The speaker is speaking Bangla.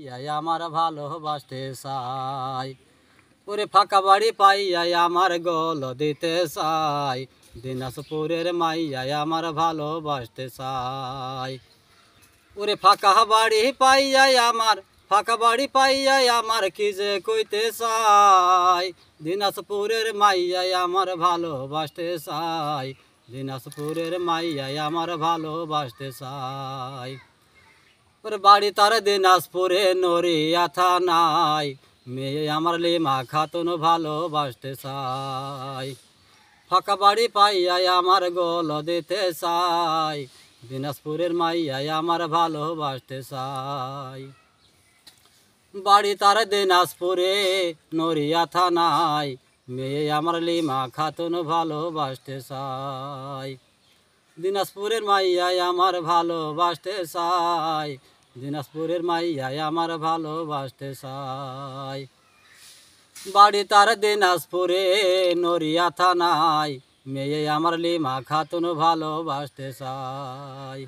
পাইয়াই আমার ভালোবাসতে চাই, ওরে ফাঁকা বাড়ি পাইয়াই আমার গল দিতে চাই, দিনাজপুরের মাইয়াই আমার ভালোবাসতে চাই। ওরে ফাঁকা বাড়ি পাইয়াই আমার, ফাঁকা বাড়ি পাইয়াই আমার কি যে কইতে চাই, দিনাজপুরের মাইয়াই আমার ভালোবাসতে চাই, দিনাজপুরের মাইয়াই আমার ভালোবাসতে চাই। ওর বাড়ি তার দিনাজপুরে নড়িয়া থানায়, মেয়ে আমার লিমা খাতুন ভালোবাসতে চাই। ফাঁকা বাড়ি পাইয়াই আমার গল দিতে চাই, দিনাজপুরের মাইয়াই আমার ভালোবাসতে চাই। বাড়ি তার দিনাজপুরে নড়িয়া থানায়, মেয়ে আমার লিমা খাতুন ভালোবাসতে চাই, দিনাজপুরের মাইয়াই আমার ভালোবাসতে চাই, দিনাজপুরের মাইয়াই আমার ভালোবাসতে চাই। বাড়ি তার দিনাজপুরে নড়িয়া থানায়, মেয়ে আমার লিমা খাতুন ভালোবাসতে চাই।